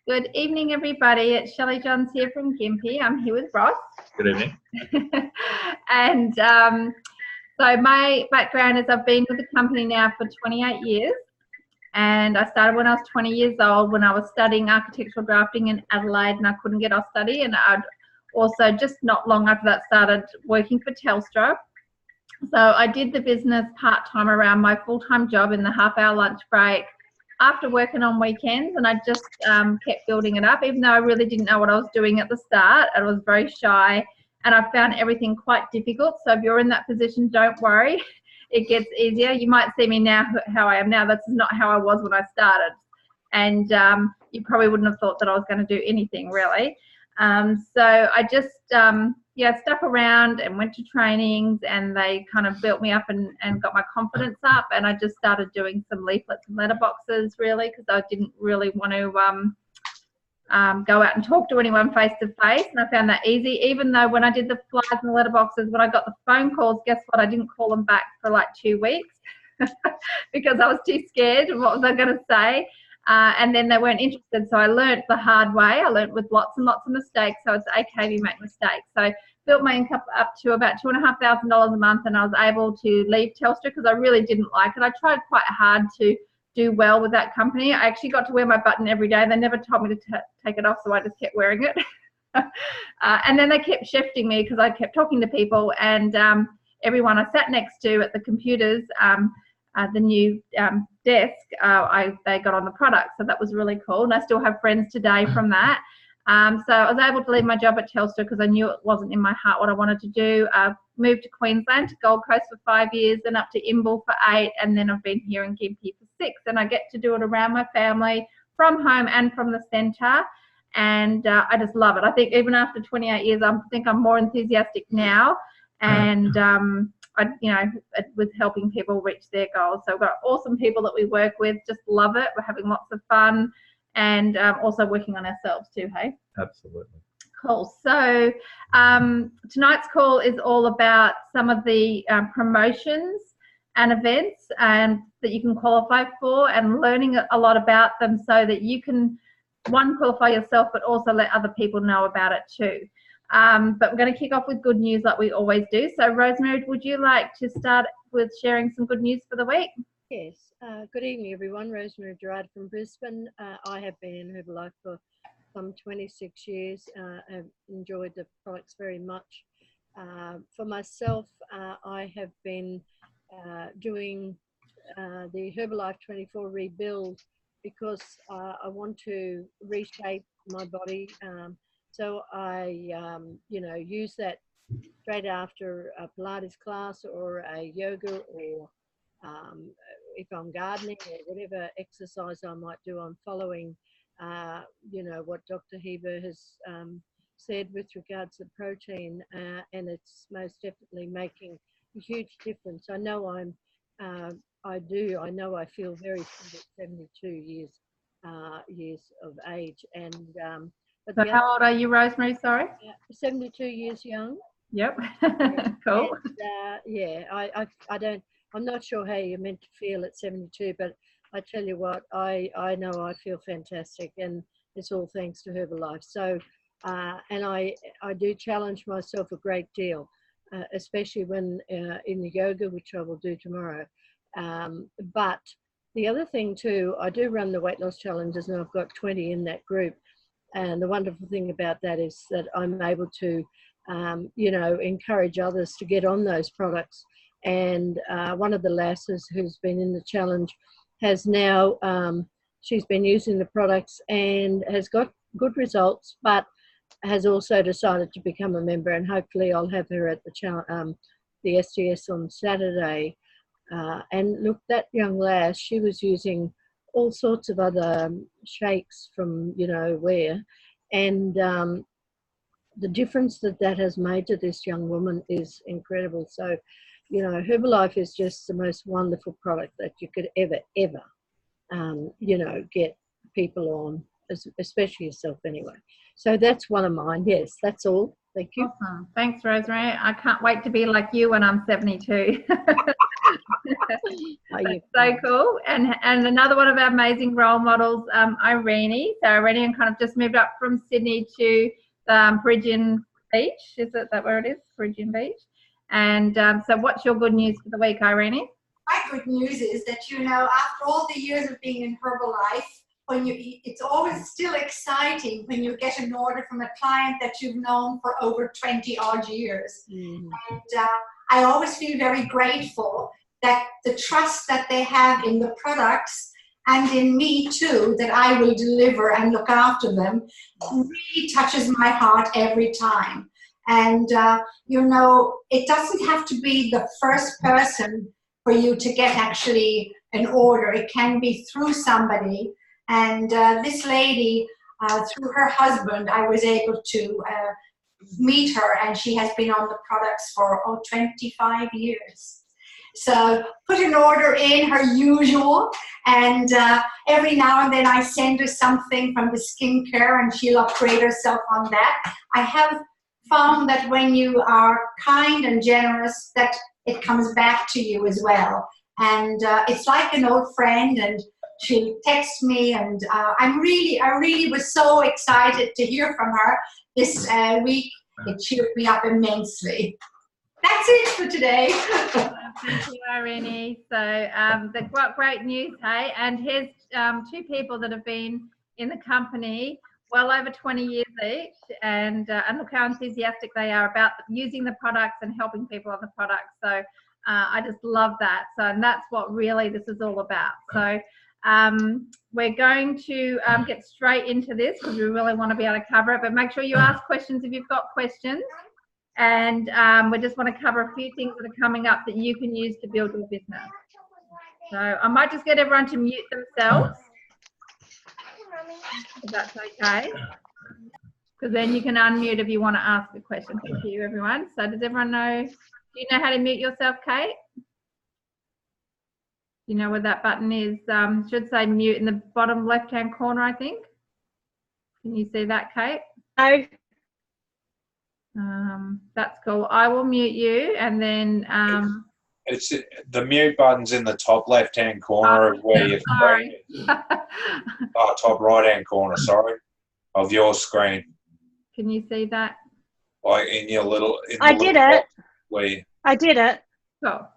Good evening, everybody. It's Shelley Johns here from Gympie. I'm here with Ross. Good evening. And so my background is I've been with the company now for 28 years. And I started when I was 20 years old when I was studying architectural drafting in Adelaide, and I couldn't get off study. And I'd also just not long after that started working for Telstra. So I did the business part-time around my full-time job in the half-hour lunch break after working on weekends, and I just kept building it up, even though I really didn't know what I was doing at the start. I was very shy, and I found everything quite difficult. So if you're in that position, don't worry. It gets easier. You might see me now how I am now. That's not how I was when I started. And you probably wouldn't have thought that I was going to do anything really. So I just, stuck around and went to trainings, and they kind of built me up and got my confidence up. And I just started doing some leaflets and letterboxes really, because I didn't really want to go out and talk to anyone face to face. And I found that easy, even though when I did the flyers and the letterboxes, when I got the phone calls, guess what? I didn't call them back for like 2 weeks because I was too scared of what was I going to say. And then they weren't interested. So I learned the hard way. I learned with lots and lots of mistakes. So it's okay if you make mistakes. So built my income up to about $2,500 a month, and I was able to leave Telstra because I really didn't like it. I tried quite hard to do well with that company. I actually got to wear my button every day. They never told me to take it off, so I just kept wearing it. And then they kept shifting me because I kept talking to people, and everyone I sat next to at the computers, the new desk, they got on the product. So that was really cool. And I still have friends today from that. So I was able to leave my job at Telstra because I knew it wasn't in my heart what I wanted to do. Moved to Queensland, to Gold Coast for 5 years, then up to Imbil for 8, and then I've been here in Gympie for 6. And I get to do it around my family, from home and from the centre. And I just love it. I think even after 28 years, I think I'm more enthusiastic now. And with helping people reach their goals. So we've got awesome people that we work with, just love it. We're having lots of fun, and also working on ourselves too, hey? Absolutely. Cool. So tonight's call is all about some of the promotions and events that you can qualify for, and learning a lot about them so that you can, one, qualify yourself, but also let other people know about it too. But we're going to kick off with good news like we always do. So Rosemary, would you like to start with sharing some good news for the week? Yes. Good evening, everyone. Rosemary Gerard from Brisbane. I have been in Herbalife for some 26 years. I've enjoyed the products very much. For myself, I have been doing the Herbalife 24 rebuild because I want to reshape my body. So I, use that straight after a Pilates class or a yoga, or if I'm gardening or whatever exercise I might do. I'm following, what Dr. Heber has said with regards to protein, and it's most definitely making a huge difference. I know I know I feel very fit at 72 years of age, and so how old are you, Rosemary? Sorry. 72 years young. Yep. Yeah. Cool. And, I'm not sure how you're meant to feel at 72, but I tell you what, I know I feel fantastic, and it's all thanks to Herbalife. So, and I do challenge myself a great deal, especially when in the yoga, which I will do tomorrow. But the other thing too, I do run the weight loss challenges, and I've got 20 in that group. And the wonderful thing about that is that I'm able to, encourage others to get on those products. And one of the lasses who's been in the challenge has now, she's been using the products and has got good results, but has also decided to become a member. And hopefully I'll have her at the STS on Saturday. And look, that young lass, she was using all sorts of other shakes from where, and the difference that has made to this young woman is incredible. So Herbalife is just the most wonderful product that you could ever get people on, especially yourself anyway. So that's one of mine. Yes, that's all. Thank you. Awesome. Thanks, Rosemary. I can't wait to be like you when I'm 72. you So cool. And another one of our amazing role models, Irene. So Irene kind of just moved up from Sydney to Peregian Beach. Is that where it is? Peregian Beach. And so what's your good news for the week, Irene? My good news is that, after all the years of being in Herbalife, it's always still exciting when you get an order from a client that you've known for over 20 odd years. And I always feel very grateful that the trust that they have in the products and in me too, that I will deliver and look after them, really touches my heart every time. And, it doesn't have to be the first person for you to get actually an order. It can be through somebody. And this lady, through her husband, I was able to meet her, and she has been on the products for 25 years. So put an order in, her usual, and every now and then I send her something from the skincare and she'll upgrade herself on that. I have found that when you are kind and generous, that it comes back to you as well. And it's like an old friend, and she'll text me, and I really was so excited to hear from her this week. It cheered me up immensely. That's it for today. Thank you, Irene. So great news, hey? And here's two people that have been in the company well over 20 years each, and look how enthusiastic they are about using the products and helping people on the products. So I just love that. So, and that's what really this is all about. So we're going to get straight into this because we really want to be able to cover it, but make sure you ask questions if you've got questions. And we just want to cover a few things that are coming up that you can use to build your business. So I might just get everyone to mute themselves, if that's okay. Because then you can unmute if you want to ask a question. Thank you, everyone. So does everyone know, do you know how to mute yourself, Kate? You know where that button is? Should say mute in the bottom left-hand corner, I think. Can you see that, Kate? No. That's cool. I will mute you, and then it's the mute button's in the top left-hand corner of where you're sorry. top right-hand corner, sorry, of your screen. Can you see that? Like in your little. I did it. I did it. Cool.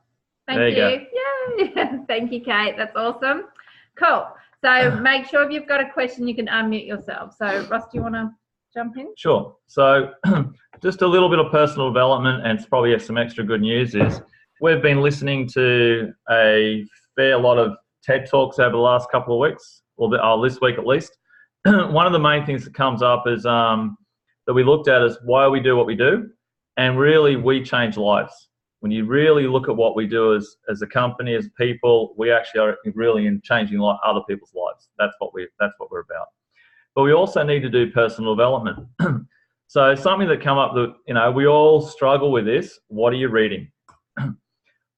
Thank you. Yay. Thank you, Kate. That's awesome. Cool. So make sure if you've got a question, you can unmute yourself. So Ross, do you want to jump in? Sure. So just a little bit of personal development, and it's probably some extra good news is we've been listening to a fair lot of TED Talks over the last couple of weeks, or this week at least. One of the main things that comes up is that we looked at is why we do what we do, and really we change lives. When you really look at what we do as a company, as people, we actually are really in changing other people's lives. That's what we're about. But we also need to do personal development. So something that come up that, we all struggle with this. What are you reading?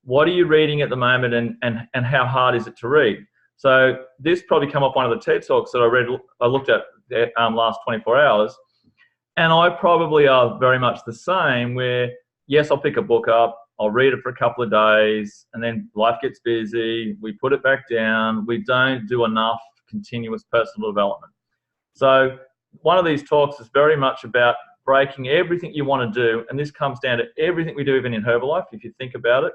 What are you reading at the moment, and how hard is it to read? So this probably come up one of the TED Talks that I looked at last 24 hours. And I probably are very much the same where, yes, I'll pick a book up, I'll read it for a couple of days, and then life gets busy, we put it back down, we don't do enough continuous personal development. So one of these talks is very much about breaking everything you want to do, and this comes down to everything we do even in Herbalife, if you think about it.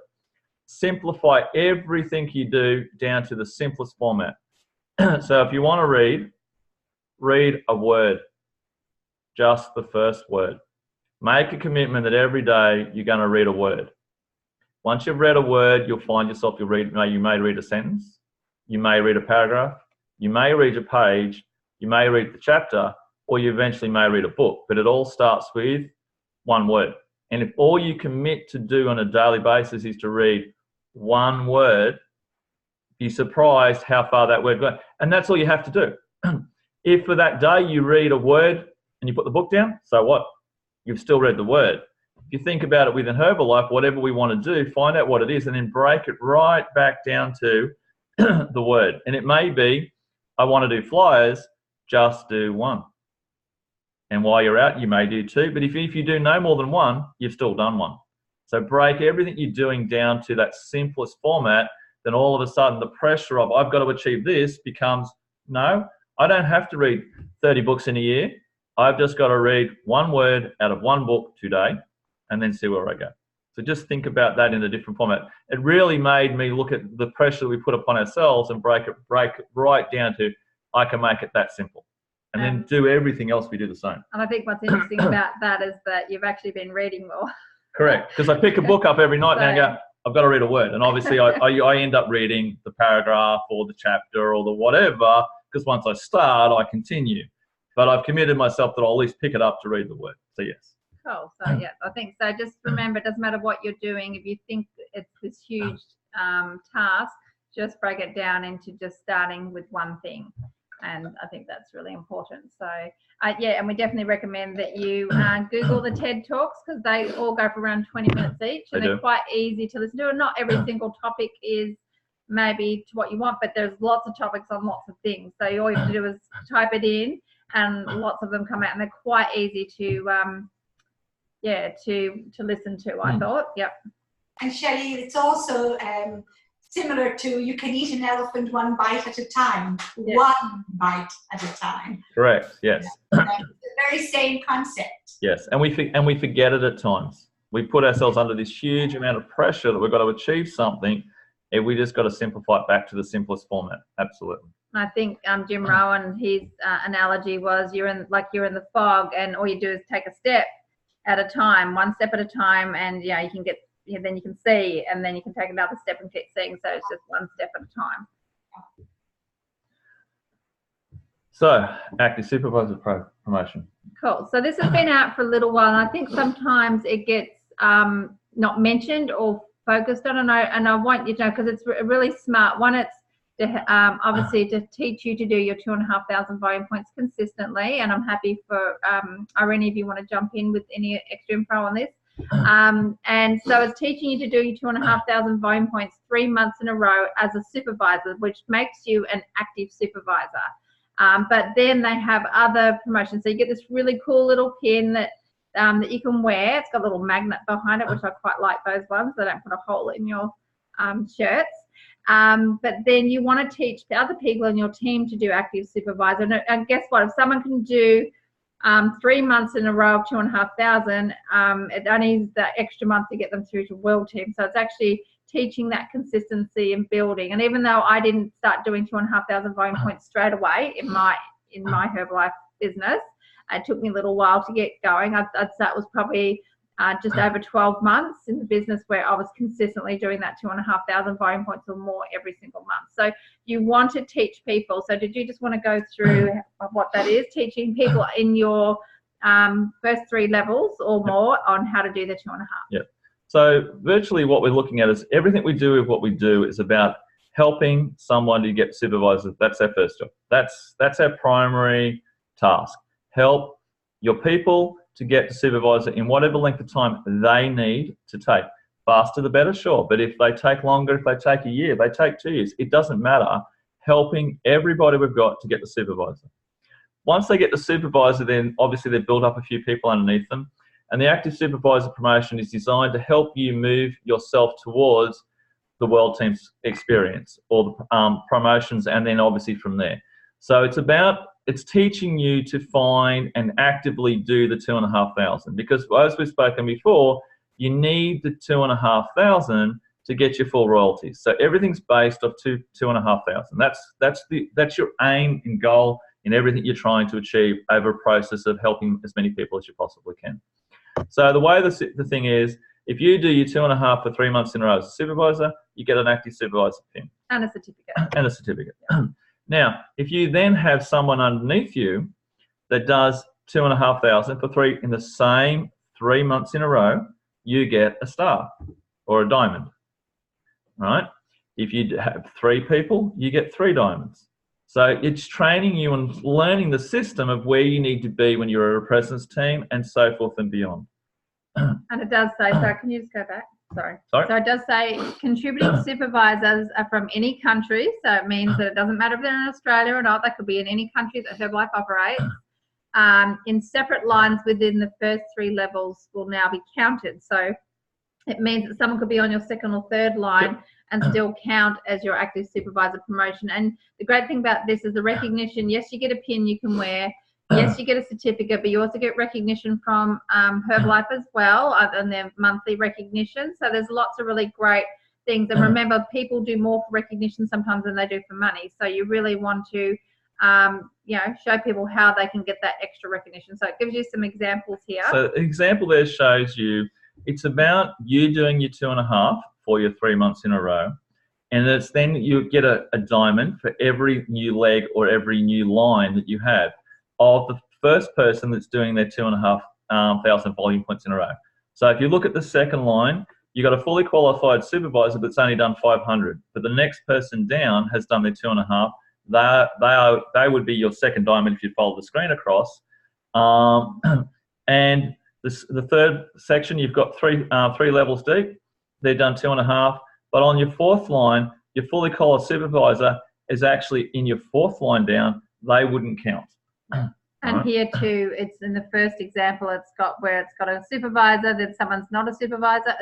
Simplify everything you do down to the simplest format. So if you want to read a word, just the first word. Make a commitment that every day you're going to read a word. Once you've read a word, you'll find yourself, you may read a sentence, you may read a paragraph, you may read a page, you may read the chapter, or you eventually may read a book, but it all starts with one word. And if all you commit to do on a daily basis is to read one word, you're surprised how far that word goes. And that's all you have to do. If for that day you read a word and you put the book down, so what? You've still read the word. If you think about it within Herbalife, whatever we want to do, find out what it is and then break it right back down to the word. And it may be, I want to do flyers, just do one. And while you're out, you may do two. But if you do no more than one, you've still done one. So break everything you're doing down to that simplest format then all of a sudden the pressure of I've got to achieve this becomes, no, I don't have to read 30 books in a year. I've just got to read one word out of one book today and then see where I go. So just think about that in a different format. It really made me look at the pressure that we put upon ourselves and break it right down to, I can make it that simple. And then do everything else we do the same. And I think what's interesting about that is that you've actually been reading more. Correct. Because I pick a book up every night and I go, I've got to read a word. And obviously I end up reading the paragraph or the chapter or the whatever, because once I start, I continue. But I've committed myself that I'll at least pick it up to read the word. So yes. Cool. So yeah, I think so. Just remember, it doesn't matter what you're doing. If you think it's this huge task, just break it down into just starting with one thing. And I think that's really important. So yeah, and we definitely recommend that you Google the TED Talks, because they all go for around 20 minutes each, and they're quite easy to listen to. And not every single topic is maybe to what you want, but there's lots of topics on lots of things. So all you have to do is type it in, and lots of them come out, and they're quite easy to to listen to. I thought, yep. And Shelley, it's also similar to, you can eat an elephant one bite at a time, one bite at a time. Correct. Yes. It's the very same concept. Yes, and we forget it at times. We put ourselves under this huge amount of pressure that we've got to achieve something, and we just got to simplify it back to the simplest format. Absolutely. I think Jim Rohn, his analogy was you're in the fog, and all you do is take a step at a time, one step at a time, and you can get. Then you can see, and then you can take another step and keep seeing. So it's just one step at a time. So, active supervisor promotion. Cool. So this has been out for a little while, and I think sometimes it gets not mentioned or focused on. And I want you to know, because it's really smart. One, it's to, obviously to teach you to do your 2,500 volume points consistently. And I'm happy for Irene, if you want to jump in with any extra info on this. And so it's teaching you to do your 2,500 volume points 3 months in a row as a supervisor, which makes you an active supervisor. But then they have other promotions. So you get this really cool little pin that you can wear. It's got a little magnet behind it, which I quite like those ones. They don't put a hole in your shirts. But then you want to teach the other people in your team to do active supervisor. And guess what? If someone can do 3 months in a row of 2,500, it only needs that extra month to get them through to world team. So it's actually teaching that consistency and building. And even though I didn't start doing 2,500 volume points straight away in my Herbalife business, it took me a little while to get going. I'd say it was probably just over 12 months in the business where I was consistently doing that 2,500 volume points or more every single month. So you want to teach people. So did you just want to go through what that is, teaching people in your first 3 levels or more on how to do the 2.5? Yeah. So virtually what we're looking at is everything we do with what we do is about helping someone to get supervisors. That's our first job. That's our primary task. Help your people to get to supervisor in whatever length of time they need to take. Faster the better, sure. But if they take longer, if they take a year, they take 2 years, it doesn't matter. Helping everybody we've got to get the supervisor. Once they get the supervisor, then obviously they've built up a few people underneath them. And the active supervisor promotion is designed to help you move yourself towards the world team's experience or the promotions, and then obviously from there. So it's teaching you to find and actively do the 2,500, because as we've spoken before, you need the 2,500 to get your full royalties. So everything's based off 2,500. That's your aim and goal in everything you're trying to achieve over a process of helping as many people as you possibly can. So the way the thing is, if you do your 2.5 for 3 months in a row as a supervisor, you get an active supervisor pin. And a certificate. And a certificate. Now, if you then have someone underneath you that does 2,500 in the same 3 months in a row, you get a star or a diamond, right? If you have 3 people, you get 3 diamonds. So it's training you and learning the system of where you need to be when you're a presence team and so forth and beyond. And it does say, so can you just go back? Sorry. Sorry? So it does say contributing supervisors are from any country. So it means that it doesn't matter if they're in Australia or not. They could be in any country that Herbalife operates. In separate lines within the first 3 levels will now be counted. So it means that someone could be on your second or third line, and still count as your active supervisor promotion. And the great thing about this is the recognition. Yes, you get a pin you can wear. Yes, you get a certificate, but you also get recognition from Herbalife as well, other than their monthly recognition. So there's lots of really great things. And remember, people do more for recognition sometimes than they do for money. So you really want to, show people how they can get that extra recognition. So it gives you some examples here. So an example there shows you it's about you doing your 2.5 for your 3 months in a row. And it's then you get a diamond for every new leg or every new line that you have of the first person that's doing their 2,500 volume points in a row. So if you look at the second line, you got a fully qualified supervisor that's only done 500, but the next person down has done their 2.5. They would be your second diamond if you fold the screen across. And the third section, you've got three levels deep. They're done 2.5. But on your fourth line, your fully qualified supervisor is actually in your fourth line down. They wouldn't count. And right. Here too, it's in the first example, it's got a supervisor, then someone's not a supervisor,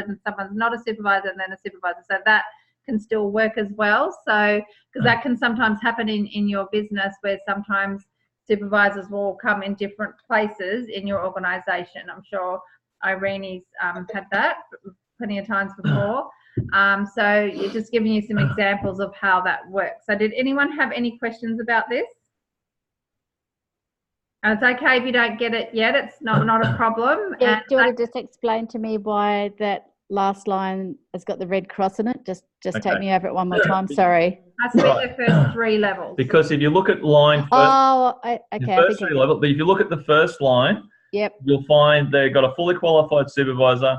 then someone's not a supervisor, and then a supervisor. So that can still work as well. So, because that can sometimes happen in your business where sometimes supervisors will come in different places in your organization. I'm sure Irene's had that plenty of times before. So you're just giving you some examples of how that works. So did anyone have any questions about this? And it's okay if you don't get it yet. It's not a problem. Yeah, do you want to just explain to me why that last line has got the red cross in it? Just Okay. take me over it one more time. Sorry. Has to be the first 3 levels. Because if you look at line first, Oh, okay. the first 3 levels, but if you look at the first line, Yep. you'll find they've got a fully qualified supervisor,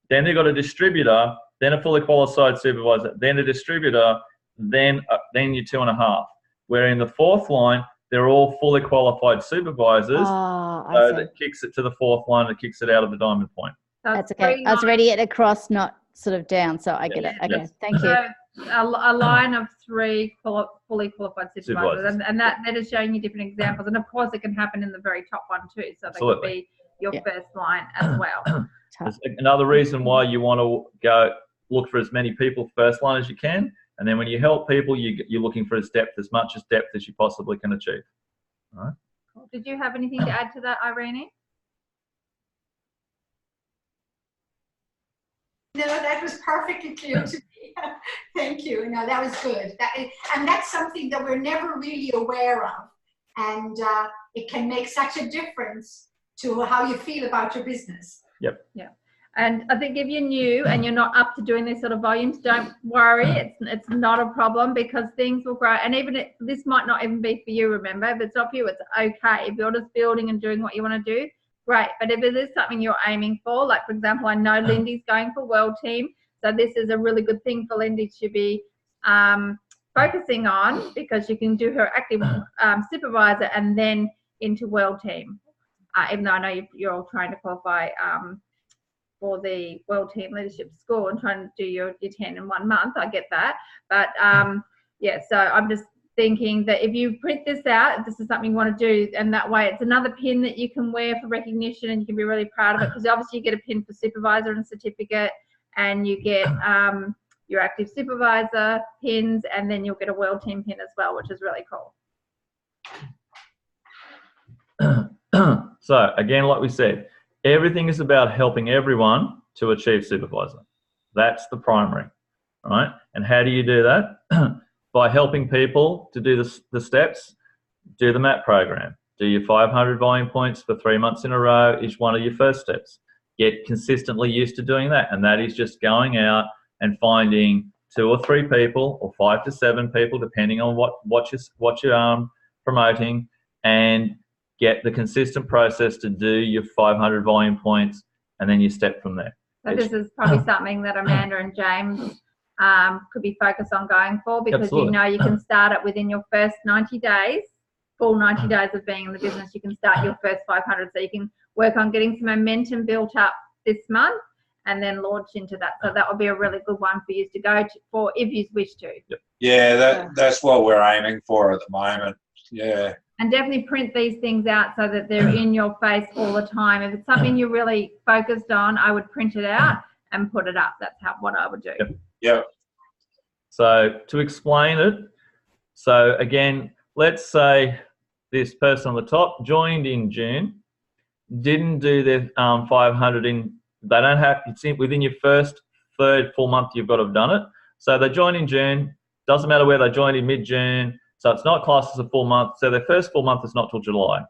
then they've got a distributor, then a fully qualified supervisor, then a distributor, then your 2.5. Where in the fourth line, they're all fully qualified supervisors. Oh, I So see. that kicks it to the fourth line and kicks it out of the diamond point. So That's it's okay. 3 I was lines. ready it across, not sort of down, so I get it. Okay, Yes. thank you. So a line of 3 fully qualified supervisors, Supervisors. and that is showing you different examples. And of course, it can happen in the very top one too. So that could Absolutely. be your Yeah. first line as well. There's another reason why you want to go look for as many people first line as you can, and then when you help people, you're looking for as much depth as you possibly can achieve. All right. Did you have anything to add to that, Irene? No, that was perfectly clear to me. Thank you. No, that was good. And that's something that we're never really aware of. And it can make such a difference to how you feel about your business. Yep. Yeah. And I think if you're new and you're not up to doing these sort of volumes, don't worry. It's not a problem because things will grow. And even this might not even be for you, remember. If it's not for you, it's okay. If you're just building and doing what you want to do, great. But if it is something you're aiming for, like for example, I know Lindy's going for World Team. So this is a really good thing for Lindy to be focusing on because you can do her active supervisor and then into World Team. Even though I know you're all trying to qualify for the World Team Leadership School and trying to do your 10 in 1 month. I get that. But yeah, so I'm just thinking that if you print this out, this is something you want to do, and that way it's another pin that you can wear for recognition and you can be really proud of it because obviously you get a pin for supervisor and certificate and you get your active supervisor pins and then you'll get a World Team pin as well, which is really cool. So again, like we said, everything is about helping everyone to achieve supervisor. That's the primary, right? And how do you do that? By helping people to do the steps, do the MAP program. Do your 500 volume points for 3 months in a row is one of your first steps. Get consistently used to doing that. And that is just going out and finding 2 or 3 people or 5 to 7 people, depending on what you're promoting, and get the consistent process to do your 500 volume points, and then you step from there. So this is probably something that Amanda and James could be focused on going for because Absolutely. you know you can start it within your first 90 days, full 90 days of being in the business. You can start your first 500, so you can work on getting some momentum built up this month and then launch into that. So that would be a really good one for you to go for if you wish to. Yeah, that's what we're aiming for at the moment. Yeah. And definitely print these things out so that they're in your face all the time. If it's something you're really focused on, I would print it out and put it up. That's what I would do. Yep. Yeah. So to explain it, so again, let's say this person on the top joined in June, didn't do their 500 in, they don't have, it's within your first third full month you've got to have done it. So they joined in June, doesn't matter where they joined in mid-June, so it's not classed as a full month, so their first full month is not till July.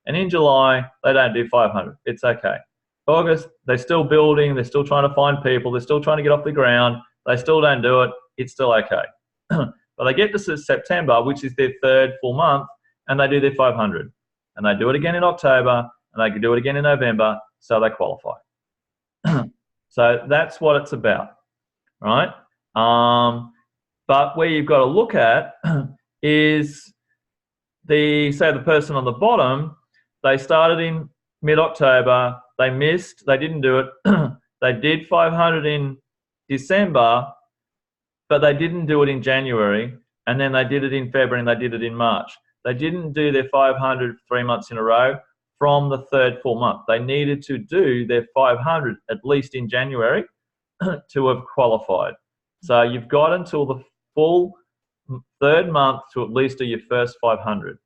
And in July, they don't do 500, it's okay. August, they're still building, they're still trying to find people, they're still trying to get off the ground, they still don't do it, it's still okay. But they get to September, which is their third full month, and they do their 500. And they do it again in October, and they can do it again in November, so they qualify. So that's what it's about, right? But where you've got to look at is say the person on the bottom, they started in mid-October, they missed, they didn't do it. They did 500 in December, but they didn't do it in January, and then they did it in February and they did it in March. They didn't do their 500 3 months in a row from the third full month. They needed to do their 500 at least in January to have qualified. So you've got until the full third month to at least do your first 500.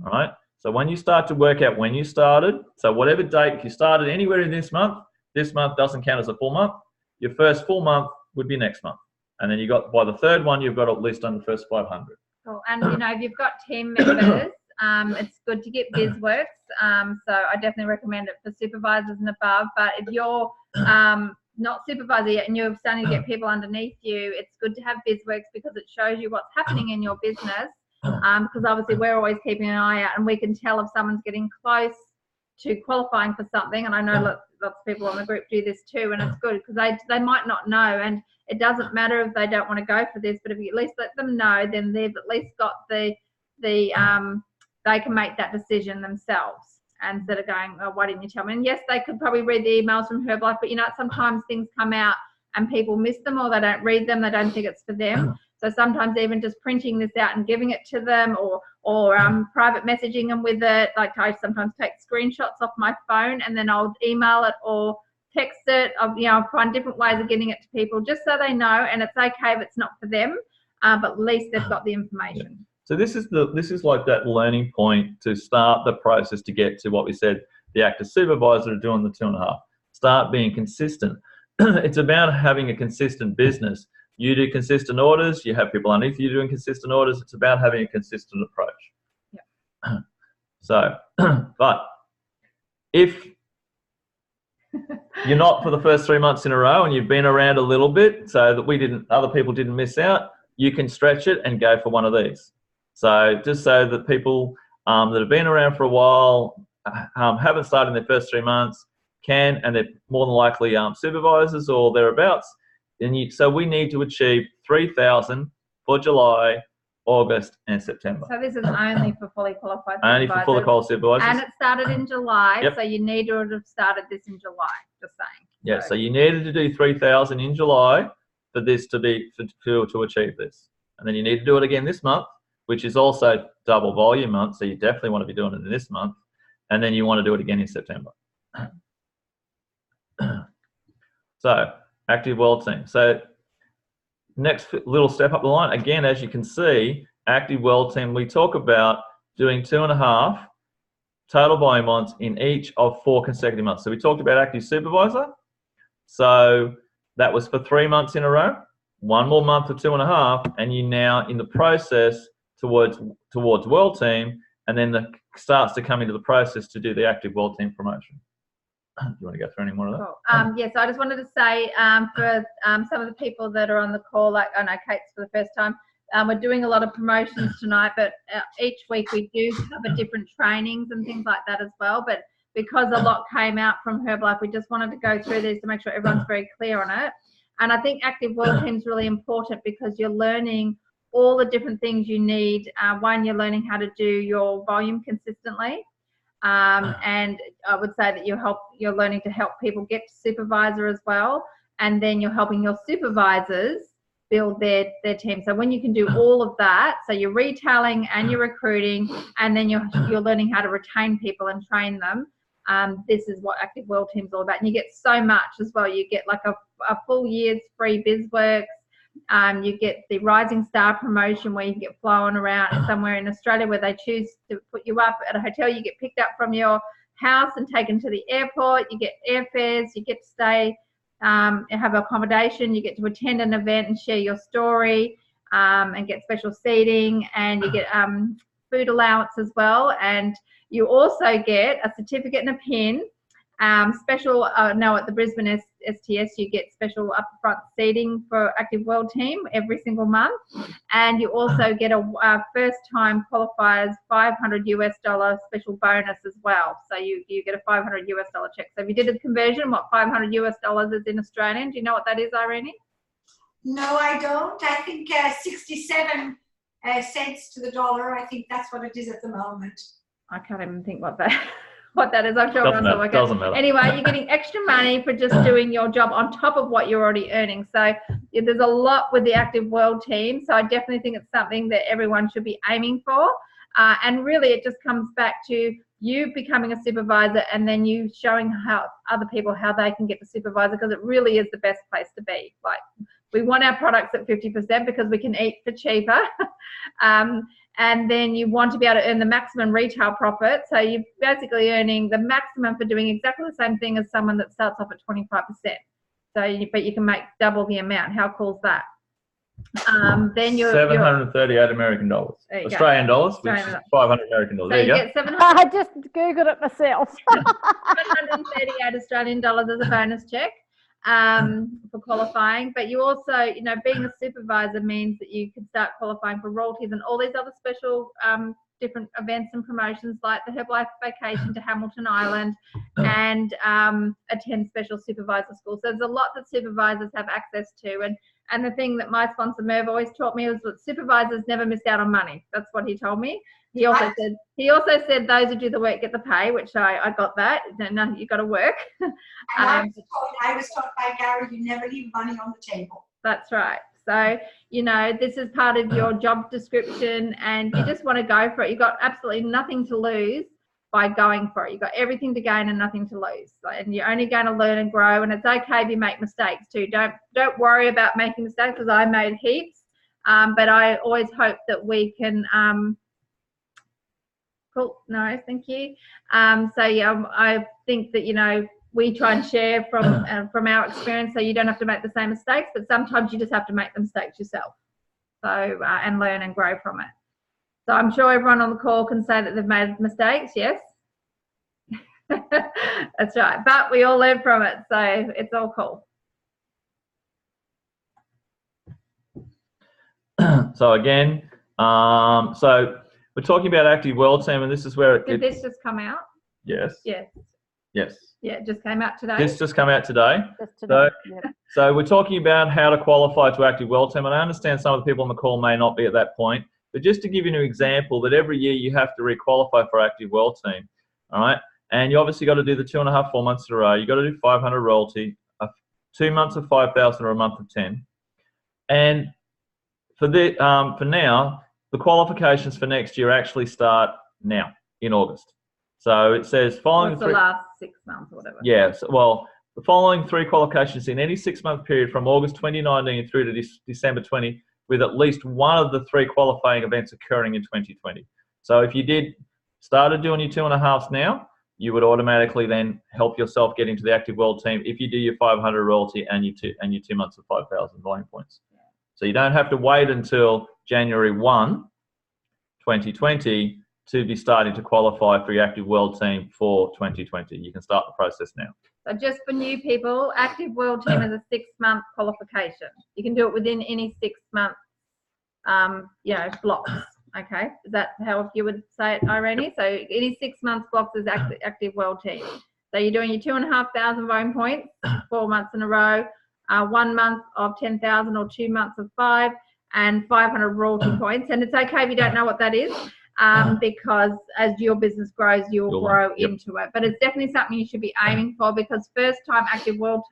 All right. So when you start to work out when you started, so whatever date, if you started anywhere in this month doesn't count as a full month. Your first full month would be next month. And then you got, by the third one, you've got at least done the first 500. Cool. And you know, if you've got team members, it's good to get BizWorks. So I definitely recommend it for supervisors and above. But if you're not supervisor yet and you're starting to get people underneath you, it's good to have BizWorks because it shows you what's happening in your business. Because obviously we're always keeping an eye out, and we can tell if someone's getting close to qualifying for something. And I know lots of people on the group do this too, and it's good because they might not know, and it doesn't matter if they don't want to go for this, but if you at least let them know, then they've at least got they can make that decision themselves instead of going, oh, why didn't you tell me? And yes, they could probably read the emails from Herbalife, but you know, sometimes things come out and people miss them, or they don't read them, they don't think it's for them. So sometimes even just printing this out and giving it to them, or private messaging them with it. Like I sometimes take screenshots off my phone and then I'll email it or text it. I'll find different ways of getting it to people just so they know, and it's okay if it's not for them, but at least they've got the information. So this is like that learning point to start the process to get to what we said, the active supervisor are doing the 2.5. Start being consistent. It's about having a consistent business. You do consistent orders, you have people underneath you doing consistent orders. It's about having a consistent approach. Yeah. So, but if you're not for the first 3 months in a row and you've been around a little bit so that other people didn't miss out, you can stretch it and go for one of these. So just so that people that have been around for a while, haven't started in their first 3 months, can, and they're more than likely supervisors or thereabouts. So we need to achieve 3,000 for July, August, and September. So this is only for fully qualified supervisors. Only for fully qualified supervisors. And it started in July, Yep. so you need to have started this in July, just saying. Yeah, so you needed to do 3,000 in July for this to achieve this. And then you need to do it again this month, which is also double volume month, so you definitely want to be doing it in this month. And then you want to do it again in September. So, Active World Team. So, next little step up the line. Again, as you can see, Active World Team, we talk about doing 2.5 total volume months in each of 4 consecutive months. So we talked about Active Supervisor. So that was for 3 months in a row. 1 more month for 2.5, and you're now in the process towards World Team, and then starts to come into the process to do the Active World Team promotion. Do you want to go through any more of that? Cool. Yes, I just wanted to say for some of the people that are on the call, like I know Kate's for the first time, we're doing a lot of promotions tonight, but each week we do cover different trainings and things like that as well. But because a lot came out from Herbalife, we just wanted to go through this to make sure everyone's very clear on it. And I think Active World Team is really important because you're learning all the different things you need. One, you're learning how to do your volume consistently. And I would say that you're learning to help people get to supervisor as well. And then you're helping your supervisors build their team. So when you can do all of that, so you're retailing and you're recruiting, and then you're learning how to retain people and train them. This is what Active World Team is all about. And you get so much as well. You get like a full year's free BizWorks. You get the Rising Star promotion where you can get flown around somewhere in Australia where they choose to put you up at a hotel. You get picked up from your house and taken to the airport. You get airfares. You get to stay, have accommodation. You get to attend an event and share your story, and get special seating, and you get food allowance as well. And you also get a certificate and a pin. Special, no, at the Brisbane STS, you get special upfront seating for Active World Team every single month. And you also get a first-time qualifiers $500 special bonus as well. So you get a $500 check. So if you did the conversion, what $500 is in Australian? Do you know what that is, Irene? No, I don't. I think 67 cents to the dollar. I think that's what it is at the moment. I can't even think what that is. I'm sure Doesn't matter. Anyway, you're getting extra money for just doing your job on top of what you're already earning. So yeah, there's a lot with the Active World Team. So I definitely think it's something that everyone should be aiming for. And really, it just comes back to you becoming a supervisor and then you showing how other people how they can get the supervisor, because it really is the best place to be. Like, we want our products at 50% because we can eat for cheaper. And then you want to be able to earn the maximum retail profit. So you're basically earning the maximum for doing exactly the same thing as someone that starts off at 25%. So, but you can make double the amount. How cool is that? Then you're 738 American dollars. Australian dollars, which is 500 American dollars. So there you go. Get 700, I just Googled it myself. 738 Australian dollars as a bonus check for qualifying. But you also, you know, being a supervisor means that you can start qualifying for royalties and all these other special different events and promotions like the Herbalife vacation to Hamilton Island and attend special supervisor schools. So there's a lot that supervisors have access to. And the thing that my sponsor Merv always taught me was that supervisors never missed out on money. That's what he told me. He also said those who do the work get the pay, which I got that. No, you got to work. And I was taught by Gary, you never leave money on the table. That's right. So, you know, this is part of your job description and you just want to go for it. You've got absolutely nothing to lose by going for it. You've got everything to gain and nothing to lose. And you're only going to learn and grow, and it's okay if you make mistakes too. Don't worry about making mistakes, because I made heaps. But I always hope that we can cool. No, thank you. So yeah, I think that, you know, we try and share from our experience, so you don't have to make the same mistakes, but sometimes you just have to make the mistakes yourself. So and learn and grow from it. So I'm sure everyone on the call can say that they've made mistakes, yes? That's right, but we all learn from it, so it's all cool. So again, so we're talking about Active World Team, and this is where Did this just come out? Yes. Yes. Yes. Yeah, it just came out today. This just came out today. Just today. Yep. So we're talking about how to qualify to Active World Team, and I understand some of the people on the call may not be at that point, but just to give you an example, that every year you have to re-qualify for Active World Team, all right? And you obviously got to do the 2.5, 4 months in a row. You got to do 500 royalty, 2 months of 5,000 or a month of 10. And for now, the qualifications for next year actually start now in August. So it says following the last 6 months or whatever. Yeah, so, well, the following 3 qualifications in any 6-month period from August 2019 through to December 20, with at least one of the 3 qualifying events occurring in 2020. So if you started doing your 2.5s now, you would automatically then help yourself get into the Active World Team if you do your 500 royalty and your 2 months of 5,000 volume points. So you don't have to wait until January 1, 2020 to be starting to qualify for your Active World Team for 2020. You can start the process now. So just for new people, Active World Team is a 6-month qualification. You can do it within any 6-month, blocks. Okay, is that how you would say it, Irene? So any 6-month blocks is Active World Team. So you're doing your 2,500 volume points 4 months in a row, 1 month of 10,000 or 2 months of 5, and 500 royalty points. And it's okay if you don't know what that is. Because as your business grows, you'll grow into it. But it's definitely something you should be aiming for, because first-time Active World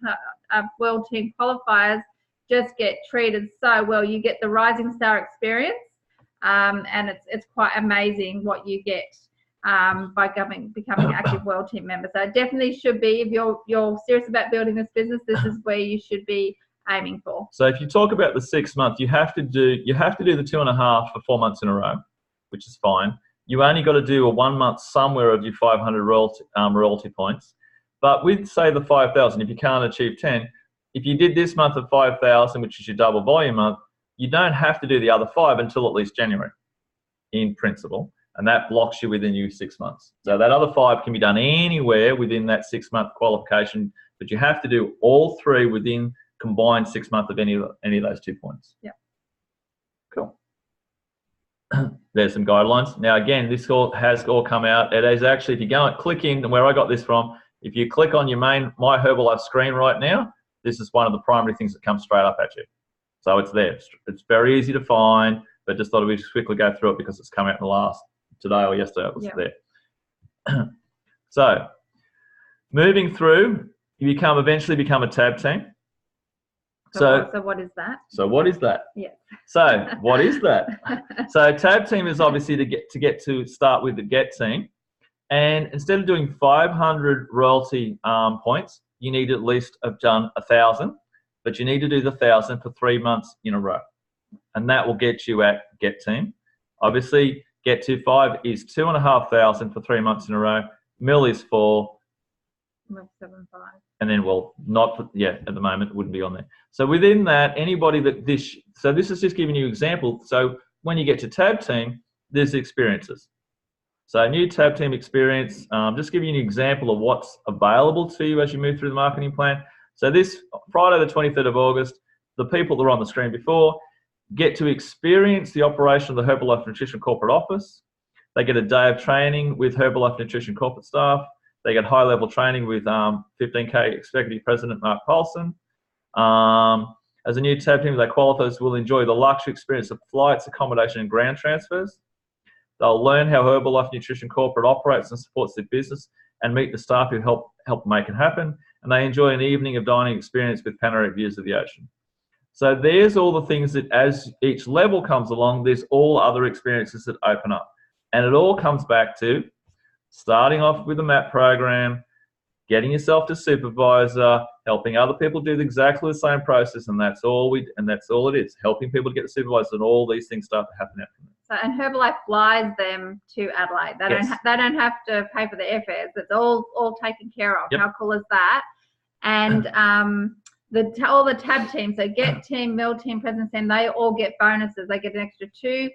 Team qualifiers just get treated so well. You get the Rising Star experience, and it's quite amazing what you get by becoming an Active World Team member. So it definitely should be, if you're serious about building this business, this is where you should be aiming for. So if you talk about the 6 month, you have to do the 2.5 for 4 months in a row, which is fine. You only got to do a 1 month somewhere of your 500 royalty points. But with, say, the 5,000, if you can't achieve 10, if you did this month of 5,000, which is your double volume month, you don't have to do the other 5 until at least January, in principle. And that blocks you within your 6 months. So that other 5 can be done anywhere within that 6 month qualification, but you have to do all 3 within combined 6 months of any of those 2 points. Yeah. Cool. There's some guidelines. Now again, this has all come out. It is actually, if you go and click in, and where I got this from, if you click on your main My Herbalife screen right now, this is one of the primary things that comes straight up at you. So it's there. It's very easy to find, but just thought we'd just quickly go through it because it's come out in the last, today or yesterday it was there. So moving through, you eventually become a tab team. So what is that? So what is that? Yeah. So what is that? So tab team is obviously to start with the get team, and instead of doing 500 royalty points, you need at least have done 1,000, but you need to do the 1,000 for 3 months in a row, and that will get you at get team. Obviously, get to 5 is 2,500 for 3 months in a row. Mill is 4. 7.5. And then, well, not yet at the moment, it wouldn't be on there. So within that, anybody that this is just giving you an example. So when you get to tab team, there's experiences. So new tab team experience, just giving you an example of what's available to you as you move through the marketing plan. So this Friday, the 23rd of August, the people that were on the screen before get to experience the operation of the Herbalife Nutrition corporate office. They get a day of training with Herbalife Nutrition corporate staff. They get high-level training with 15K Executive President Mark Paulson. As a new tab team, their qualifiers will enjoy the luxury experience of flights, accommodation, and ground transfers. They'll learn how Herbalife Nutrition Corporate operates and supports their business and meet the staff who help make it happen. And they enjoy an evening of dining experience with panoramic views of the ocean. So there's all the things that as each level comes along, there's all other experiences that open up. And it all comes back to starting off with a MAP program, getting yourself to supervisor, helping other people do exactly the same process, and that's all it is. Helping people to get the supervisor, and all these things start to happen after that. So, and Herbalife flies them to Adelaide. They don't have to pay for the airfares. It's all taken care of. Yep. How cool is that? And all the tab teams, so Get Team, Mill Team, Presence Team, they all get bonuses. They get an extra 2%,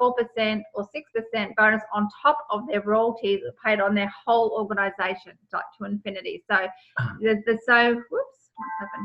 4%, or 6% bonus on top of their royalties paid on their whole organisation, like to infinity. So whoops, what's happened?